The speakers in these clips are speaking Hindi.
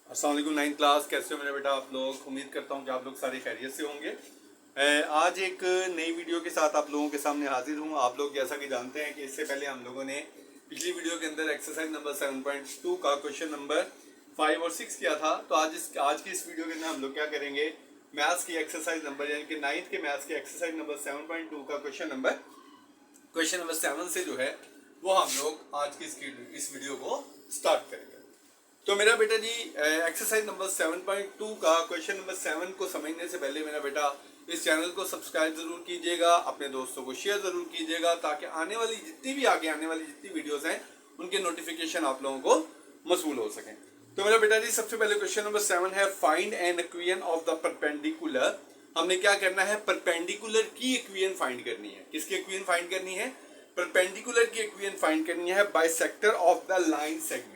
अस्सलाम वालेकुम। 9th क्लास, कैसे हो मेरे बेटा आप लोग? उम्मीद करता हूँ कि आप लोग सारे खैरियत से होंगे। आज एक नई वीडियो के साथ आप लोगों के सामने हाजिर हूँ। आप लोग जैसा कि जानते हैं कि इससे पहले हम लोगों ने पिछली वीडियो के अंदर एक्सरसाइज नंबर 7.2 का क्वेश्चन नंबर 5 और 6 किया था। तो आज की इस वीडियो के अंदर हम लोग क्या करेंगे, मैथ्स की एक्सरसाइज नंबर यानी कि 9th के मैथ्स के एक्सरसाइज नंबर 7.2 का क्वेश्चन नंबर 7 से जो है वो हम लोग आज की इस वीडियो को स्टार्ट करेंगे। तो मेरा बेटा जी, एक्सरसाइज नंबर 7.2 का क्वेश्चन नंबर 7 को समझने से पहले मेरा बेटा इस चैनल को सब्सक्राइब जरूर कीजिएगा, अपने दोस्तों को शेयर जरूर कीजिएगा, ताकि आगे आने वाली जितनी वीडियोस हैं उनके नोटिफिकेशन आप लोगों को मौसूल हो सकें। तो मेरा बेटा जी, सबसे पहले क्वेश्चन नंबर 7 है find an equation of the perpendicular. हमने क्या करना है, परपेंडिकुलर की इक्वेशन फाइंड करनी है। किसकी इक्वेशन फाइंड करनी है? परपेंडिकुलर की इक्वेशन फाइंड करनी है bisector of the line segment,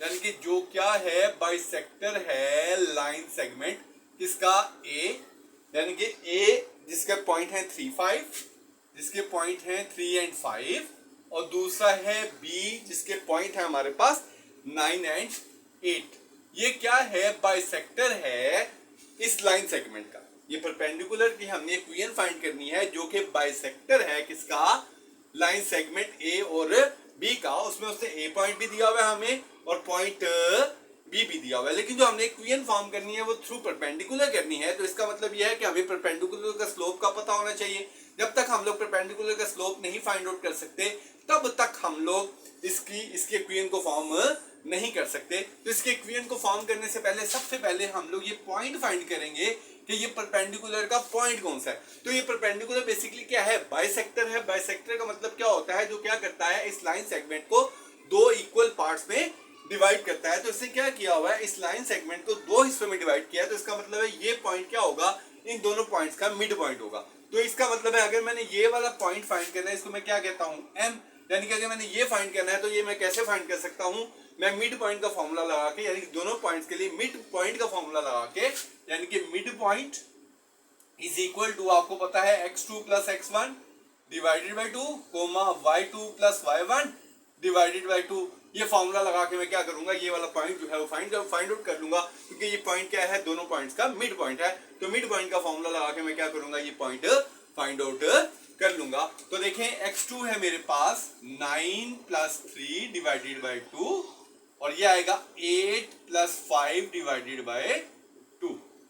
यानी कि जो क्या है, बाइसेक्टर है लाइन सेगमेंट किसका? ए, यानी कि ए जिसके पॉइंट है 3, 5, जिसके पॉइंट है 3 और 5, और दूसरा है बी जिसके पॉइंट है हमारे पास 9 और 8। ये क्या है? बाइसेक्टर है इस लाइन सेगमेंट का। ये परपेंडिकुलर की हमने इक्वेशन फाइंड करनी है जो कि बाइसेक्टर है किसका? लाइन सेगमेंट ए और बी का। उसमें उसने ए पॉइंट भी दिया हुआ है हमें और पॉइंट बी भी दिया हुआ है, लेकिन जो हमने इक्वेशन फॉर्म करनी है वो थ्रू परपेंडिकुलर करनी है। तो इसका मतलब यह है कि हमें परपेंडिकुलर का स्लोप का पता होना चाहिए। जब तक हम लोग परपेंडिकुलर का स्लोप नहीं फाइंड आउट कर सकते तब तक हम लोग इसके इक्वेशन को फॉर्म नहीं कर सकते। तो इसके इक्वेशन को फॉर्म करने से पहले सबसे पहले हम लोग ये पॉइंट फाइंड करेंगे कि ये परपेंडिकुलर का पॉइंट कौन सा है। तो ये परपेंडिकुलर बेसिकली क्या है? बाइसेक्टर है। बाइसेक्टर का मतलब क्या होता है? जो क्या करता है, इस लाइन सेगमेंट को दो इक्वल पार्ट्स में डिवाइड करता है। तो इसने क्या किया हुआ है, इस लाइन सेगमेंट को दो हिस्सों में डिवाइड किया है। तो इसका मतलब है ये पॉइंट क्या होगा, इन दोनों पॉइंट्स का मिड पॉइंट होगा। तो इसका मतलब है अगर मैंने ये वाला पॉइंट फाइंड करना है, इसको मैं क्या कहता हूं, एम, यानी कि अगर मैंने ये फाइंड करना है तो ये मैं कैसे फाइंड कर सकता हूं, मैं मिड पॉइंट का फॉर्मूला लगा के, यानी दोनों पॉइंट्स के लिए मिड पॉइंट का फॉर्मूला लगा के, यानी कि mid point is equal to, आपको पता है, x2 plus x1 divided by 2 comma y2 plus y1 divided by 2। ये फॉर्मूला लगा के मैं क्या करूंगा, ये वाला पॉइंट जो है वो फाइंड आउट कर लूंगा, क्योंकि ये पॉइंट क्या है, दोनों पॉइंट्स का मिड पॉइंट है। तो मिड पॉइंट का फॉर्मूला लगा के मैं क्या करूंगा, ये पॉइंट फाइंड आउट कर लूंगा। तो देखें, x2 है मेरे पास 9 प्लस 3 डिवाइडेड बाई 2, और ये आएगा 8 प्लस 5 डिवाइडेड बाई 2।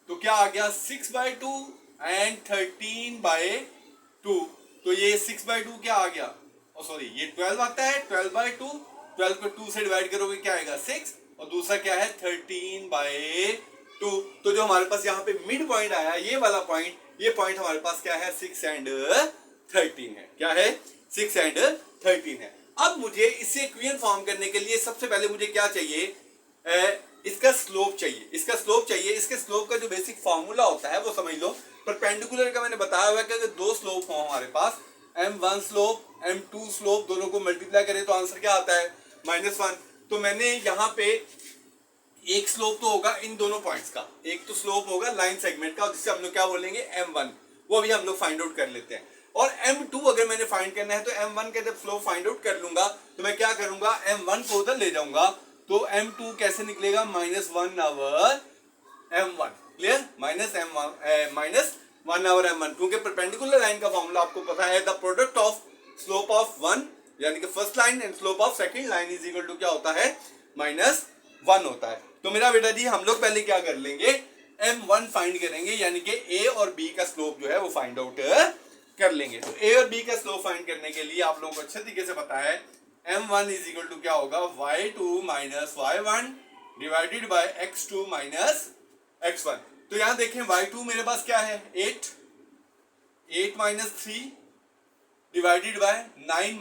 तो क्या आ गया, 6/2 एंड 13/2। तो ये 6/2 क्या आ गया, सॉरी ये 12 आता है। 12/2, 12 को 2 से डिवाइड करोगे क्या आएगा, 6, और दूसरा क्या है 13/2। तो जो हमारे पास यहाँ पे मिड पॉइंट आया, ये वाला पॉइंट, ये पॉइंट हमारे पास क्या है, 6 एंड 13 है। क्या है, 6 एंड 13 है। अब मुझे इसे इक्वेशन फॉर्म करने के लिए सबसे पहले मुझे क्या चाहिए, इसका स्लोप चाहिए। इसके स्लोप का जो बेसिक फार्मूला होता है वो समझ लो। परपेंडिकुलर का मैंने बताया हुआ है कि अगर दो स्लोप हो हमारे पास, m1 स्लोप, m2 स्लोप, दोनों को मल्टीप्लाई करें तो आंसर क्या आता है, -1। तो मैंने यहाँ पे एक स्लोप तो होगा इन दोनों पॉइंट्स का, एक तो स्लोप होगा लाइन सेगमेंट का, जिससे हम लोग क्या बोलेंगे, m1, वो भी हम लोग फाइंड आउट कर लेते हैं। और m2 अगर मैंने फाइंड करना है तो m1 का जब स्लोप फाइंड आउट कर लूंगा तो मैं क्या करूंगा, m1 को उधर ले जाऊंगा, तो m2 कैसे निकलेगा, -1/m1। क्लियर, -1/m1, क्योंकि परपेंडिकुलर लाइन का फॉर्मूला आपको पता है, the product of slope of one, यानी कि first line and slope of second line is equal to क्या होता है, -1 होता है। तो मेरा बेटा जी, हम लोग पहले क्या कर लेंगे, m1 फाइंड करेंगे, यानी कि a और b का स्लोप जो है वो फाइंड आउट कर लेंगे। तो a और b का स्लोप फाइंड करने के लिए आप लोगों को अच्छे तरीके से पता है, m1 इज इक्वल टू क्या होगा, y2 minus y1 divided by x2 minus x1। तो यहां देखें, y2 मेरे पास क्या है, 8 माइनस 3 डिवाइडेड बाय 8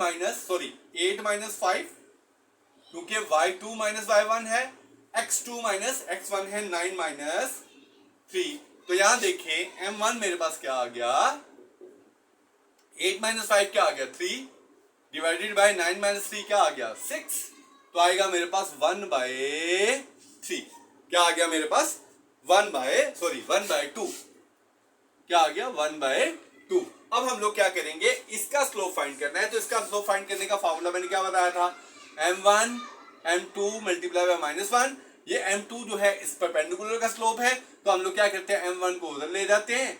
माइनस 5, क्योंकि y2 माइनस y1 है, x2 माइनस x1 है, 9 माइनस 3। तो यहां देखें, m1 मेरे पास क्या आ गया, 8 माइनस 5 क्या आ गया, 3 डिवाइडेड बाय 9 माइनस 3 क्या आ गया, 6। तो आएगा मेरे पास 1/3। क्या आ गया मेरे पास, 1/2। क्या आ गया, 1/2। अब हम लोग क्या करेंगे, इसका स्लोप फाइंड करना है। तो इसका स्लोप फाइंड करने का फॉर्मूला मैंने क्या बताया था, m1 m2 मल्टीप्लाई बाय -1 ये m2 जो है इस परपेंडिकुलर का स्लोप है, तो हम लोग क्या करते हैं m1 को उधर ले जाते हैं,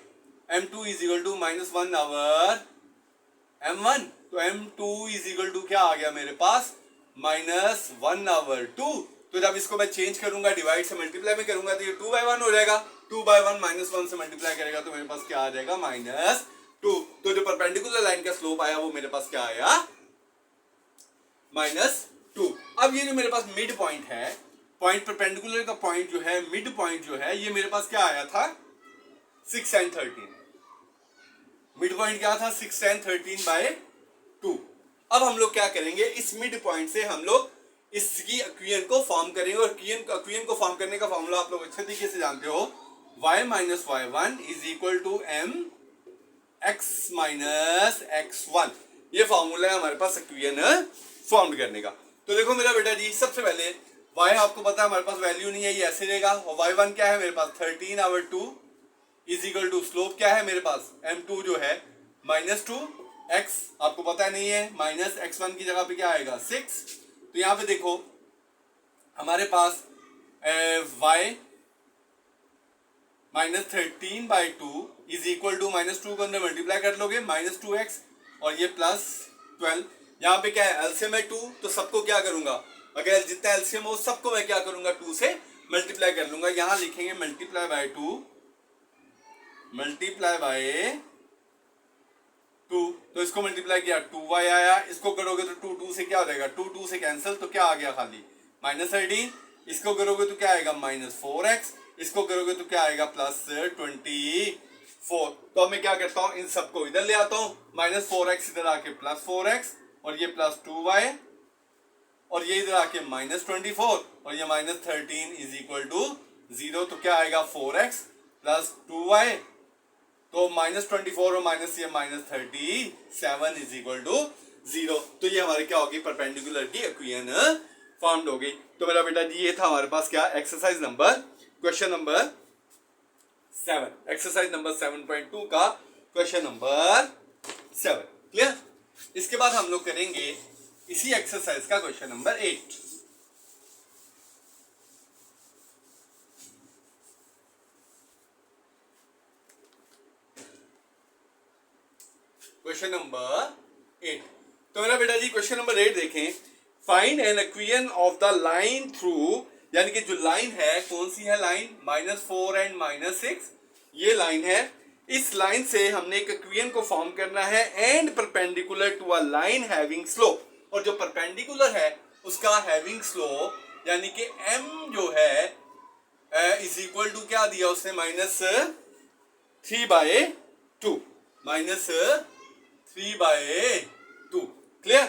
m2 is equal to -1/m1, तो m2 इज इक्वल टू क्या आ गया मेरे पास -1/2। तो जब इसको मैं चेंज करूंगा डिवाइड से मल्टीप्लाई में करूंगा तो ये 2/1 हो जाएगा, 2/1 -1 से मल्टीप्लाई करेगा तो मेरे पास क्या आ जाएगा -2। तो जो परपेंडिकुलर लाइन का स्लोप आया वो मेरे पास क्या आया -2। अब ये जो मेरे पास मिड पॉइंट है, पॉइंट परपेंडिकुलर का पॉइंट जो है, मिड पॉइंट जो है, ये मेरे पास क्या आया था 6 tan 13। मिड पॉइंट क्या था 6 tan 13/2। अब हम लोग क्या करेंगे, इस मिड पॉइंट से हम लोग इसकी इक्वेशन को फॉर्म करेंगे, और इक्वेशन को फॉर्म करने का फॉर्मूला आप लोग अच्छे तरीके से जानते हो, y - y1 is equal to m x - x1। ये फॉर्मूला है हमारे पास इक्वेशन फॉर्म करने का। तो देखो मेरा बेटा जी, सबसे पहले y आपको पता है हमारे पास वैल्यू नहीं है, ये ऐसे रहेगा, और y1 क्या है मेरे पास 13/2 इज इक्वल टू स्लोप क्या है मेरे पास m2 जो है -2, x आपको पता नहीं है, -x1 की जगह पे क्या आएगा 6। तो यहाँ पे देखो हमारे पास y -13/2 इज इक्वल टू -2 को अंदर मल्टीप्लाई कर लोगे -2x, और ये +12। यहाँ पे क्या है एलसीएम है 2, तो सबको क्या करूंगा, अगर जितना एलसीएम हो सबको मैं क्या करूंगा 2 से मल्टीप्लाई कर लूंगा। यहाँ लिखेंगे मल्टीप्लाई बाय 2, तो इसको मल्टीप्लाई किया 2y आया, इसको करोगे तो 2 से क्या हो जाएगा, 2 से कैंसिल, तो क्या आ गया खाली -13। इसको करोगे तो क्या आएगा -4x, इसको करोगे तो क्या आएगा +24। तो अब मैं क्या करता हूँ, इन सबको इधर ले आता हूँ, -4x इधर आके +4x, और ये +2y, और ये इधर आके -24, और ये -13 इज इक्वल टू 0। तो क्या आएगा 4x + 2y, तो -24 और माइनस ये -37 इज इक्वल टू 0। तो ये हमारे क्या होगी, परपेंडिकुलर की इक्वेशन फॉर्म्ड हो गई। तो मेरा बेटा जी ये था हमारे पास क्या, exercise number, question number 7, exercise number 7.2 का क्वेश्चन नंबर 7। क्लियर। इसके बाद हम लोग करेंगे इसी एक्सरसाइज का क्वेश्चन नंबर 8। Question number 8। तो मेरा बेटा जी क्वेश्चन नंबर 8 देखें, find an equation of the line through, यानी कि जो लाइन है कौन सी है लाइन, -4 एंड -6 ये लाइन है। इस लाइन से हमने एक इक्वेशन को फॉर्म करना है, and perpendicular to a line having slope, और जो परपेंडिकुलर है उसका हैविंग स्लोप यानी कि m जो है इज इक्वल टू क्या दिया उसने -3/2, -3/2। क्लियर।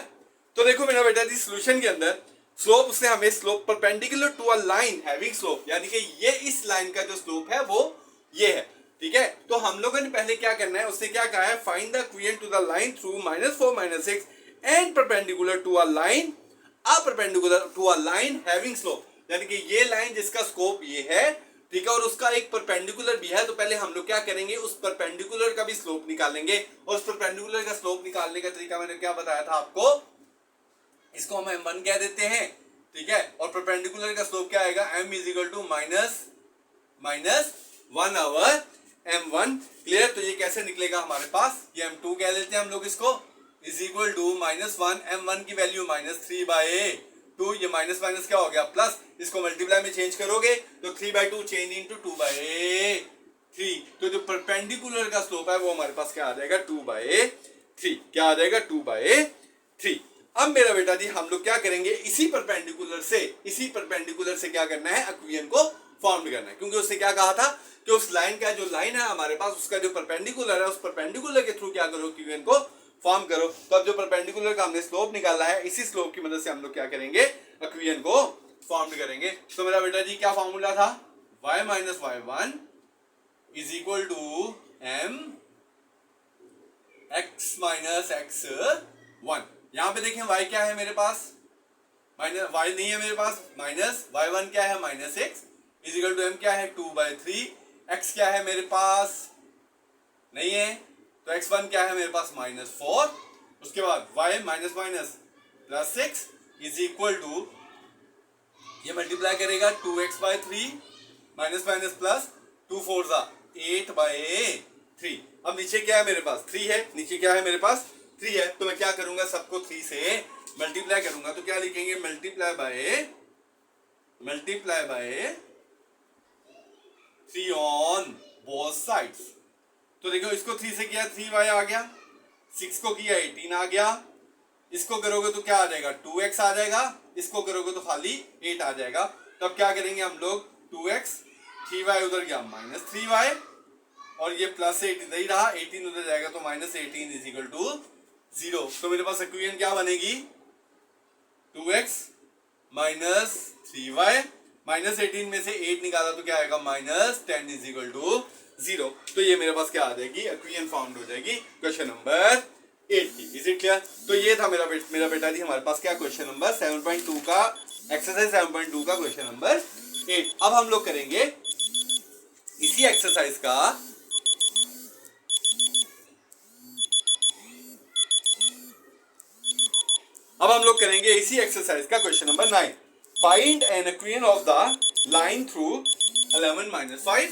तो देखो मेरा बेटा जी सॉल्यूशन के अंदर स्लोप उसने हमें slope perpendicular to a line having slope, यानी कि ये इस लाइन का जो स्लोप है वो ये है। ठीक है, तो हम लोगों ने पहले क्या करना है, उसने क्या कहा है, find the equation to the line through -4 -6 and perpendicular to a line, perpendicular to a line having slope, यानी कि ये लाइन जिसका स्कोप ये है, ठीक है, और उसका एक परपेंडिकुलर भी है। तो पहले हम लोग क्या करेंगे, उस परपेंडिकुलर का भी स्लोप निकालेंगे, और उस परपेंडिकुलर का स्लोप निकालने का तरीका मैंने क्या बताया था आपको, इसको हम m1 कह देते हैं। ठीक है, और परपेंडिकुलर का स्लोप क्या आएगा, m is equal to -1/m1। Clear. तो ये कैसे निकलेगा हमारे पास, ये m2 कह लेते हैं हम लोग इसको, इज इक्वल टू -1/m1 की वैल्यू -3/2, ये माइनस माइनस क्या हो गया प्लस, इसको मल्टीप्लाई में चेंज करोगे तो 3/2 चेंज इनटू 2/3। तो जो परपेंडिकुलर का स्लोप है वो हमारे पास क्या आ जाएगा 2/3, क्या आ जाएगा 2/3। अब मेरा बेटा जी हम लोग क्या करेंगे, इसी परपेंडिकुलर से क्या करना है, इक्वेशन को फॉर्म करना है, क्योंकि उसने क्या कहा था कि उस लाइन का जो लाइन है हमारे पास उसका जो परपेंडिकुलर है, उस परपेंडिकुलर के थ्रू क्या करो, इक्वेशन को फॉर्म करो। तो अब जो परपेंडिकुलर का हमने स्लोप निकाला है, इसी स्लोप की मदद से हम लोग क्या करेंगे, इक्वेशन को फॉर्म करेंगे। तो मेरा बेटा जी क्या फॉर्मूला था, y - y1 is equal to m x - x1। यहां पे देखें y क्या है मेरे पास, माइनस y नहीं है मेरे पास, माइनस y1 क्या है -6 इज इक्वल टू m क्या है 2/3, x क्या है मेरे पास नहीं है, तो x1 क्या है मेरे पास -4, उसके बाद y minus minus +6 is equal to ये मल्टीप्लाई करेगा 2x by 3 minus minus plus 2 4 8 by 3। अब नीचे क्या है मेरे पास 3 है, नीचे क्या है मेरे पास 3 है, तो मैं क्या करूंगा सबको 3 से मल्टीप्लाई करूंगा, तो क्या लिखेंगे multiply by 3 on both sides. तो देखो इसको 3 से किया 3y आ गया, 6 को किया 18 आ गया, इसको करोगे तो क्या आ जाएगा 2x आ जाएगा, इसको करोगे तो खाली 8 आ जाएगा। तब क्या करेंगे हम लोग 2x 3y उधर गया माइनस 3y और ये प्लस 8 इधर ही रहा, 18 उधर जाएगा तो माइनस 18 इज इक्वल टू 0। तो मेरे पास इक्वेशन क्या बनेगी 2x माइनस 3y माइनस 18 में से 8 निकाला तो क्या आएगा माइनस 10 इज इक्वल टू 0। तो ये मेरे पास क्या आ जाएगी इक्वेशन फाउंड हो जाएगी क्वेश्चन नंबर 8 की। Is it clear? तो ये था मेरा बेटा जी हमारे पास क्या क्वेश्चन नंबर 7.2 का एक्सरसाइज 7.2 का क्वेश्चन नंबर 8। अब हम लोग करेंगे इसी एक्सरसाइज का question number 9। Find an equation of the line through 11 minus 5।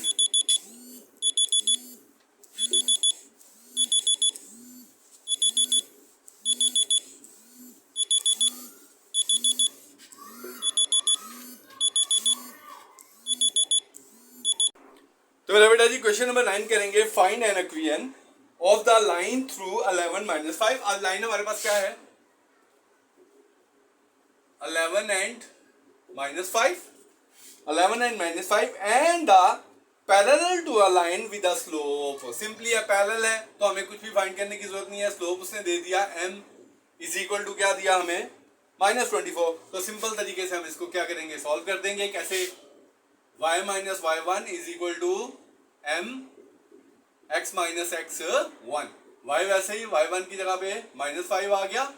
तो मेरा बेटा जी क्वेश्चन नंबर 9 करेंगे find an equation of the line through 11 minus 5। आज लाइन हमारे पास क्या है 11 and minus 5, 11 and minus 5 and the parallel to a line with a slope. Simply parallel है तो हमें कुछ भी फाइंड करने की जरूरत नहीं है, स्लोप उसने दे दिया m इज इक्वल टू क्या दिया हमें -24। तो सिंपल तरीके से हम इसको क्या करेंगे सॉल्व कर देंगे। कैसे y minus y1 is equal to m x minus x1। y वैसे ही y1 की जगह पे -5 आ गया,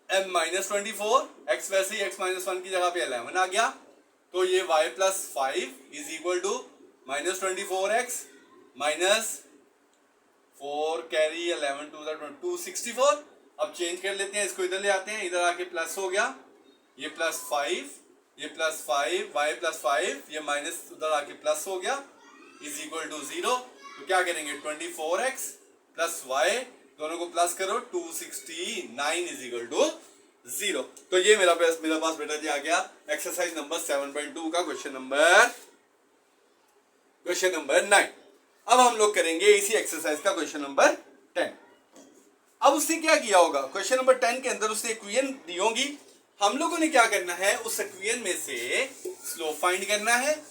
m माइनस 24, x वैसे ही x माइनस 1 की जगह पे 11 आ गया। तो ये y plus 5 is equal to -24x minus 4 carry 11 to the 264। अब चेंज कर लेते हैं, इसको इधर ले आते हैं, इधर आके प्लस हो गया, ये +5, ये +5, y प्लस 5, ये माइनस उधर आके प्लस हो गया इज इक्वल टू 0। तो क्या करेंगे 24x प्लस y दोनों को प्लस करो 269 इज इक्वल टू 0। तो ये मेरा पास बेटा जी आ गया एक्सरसाइज नंबर 7.2 का क्वेश्चन नंबर 9। अब हम लोग करेंगे इसी एक्सरसाइज का क्वेश्चन नंबर 10। अब उसने क्या किया होगा क्वेश्चन नंबर 10 के अंदर उसने इक्वेशन दी होगी, हम लोगों ने क्या करना है उस इक्वेशन में से स्लोप फाइंड करना है,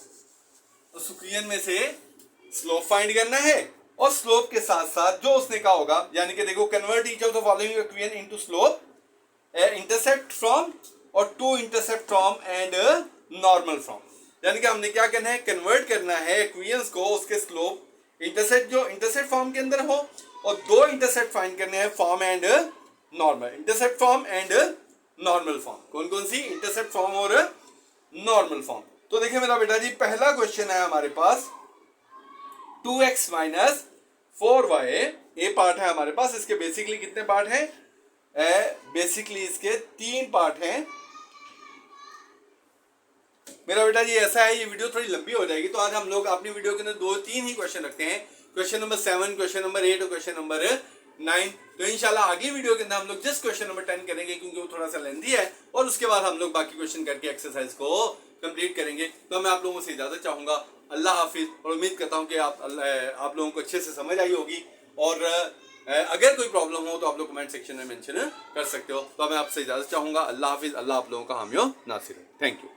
उस इक्वेशन में से स्लोप फाइंड करना है और स्लोप के साथ साथ जो उसने कहा होगा, यानी कि देखो convert each of the following equation into slope, intercept form और two intercept form and normal form. यानी कि हमने क्या करना है कन्वर्ट करना है इक्वेशंस को उसके स्लोप इंटरसेप्ट जो इंटरसेप्ट फॉर्म के अंदर हो और दो इंटरसेप्ट फाइंड करने हैं form and normal, intercept form and normal form. कौन कौन सी इंटरसेप्ट फॉर्म और नॉर्मल फॉर्म। तो देखिए मेरा बेटा जी पहला क्वेश्चन है हमारे पास 2x माइनस 4y, ये पार्ट है हमारे पास। इसके बेसिकली कितने पार्ट हैं बेसिकली इसके 3 पार्ट हैं मेरा बेटा जी। ऐसा है ये वीडियो थोड़ी लंबी हो जाएगी तो आज हम लोग अपनी वीडियो के अंदर 2-3 ही क्वेश्चन रखते हैं, क्वेश्चन नंबर 7, क्वेश्चन नंबर 8 और क्वेश्चन नंबर 9। तो इंशाल्लाह अगली वीडियो के अंदर हम लोग जस्ट क्वेश्चन नंबर 10 करेंगे क्योंकि वो थोड़ा सा लेंथी है और उसके बाद हम लोग बाकी क्वेश्चन करके एक्सरसाइज को कंप्लीट करेंगे। तो मैं आप लोगों से इजाजत चाहूंगा, अल्लाह हाफिज। और उम्मीद करता हूँ कि आप लोगों को अच्छे से समझ आई होगी और अगर कोई प्रॉब्लम हो तो आप लोग कमेंट सेक्शन में मेंशन कर सकते हो। तो मैं आपसे इजाजत चाहूंगा, अल्लाह हाफिज। अल्लाह आप लोगों का हामियो नासिर है। Thank you.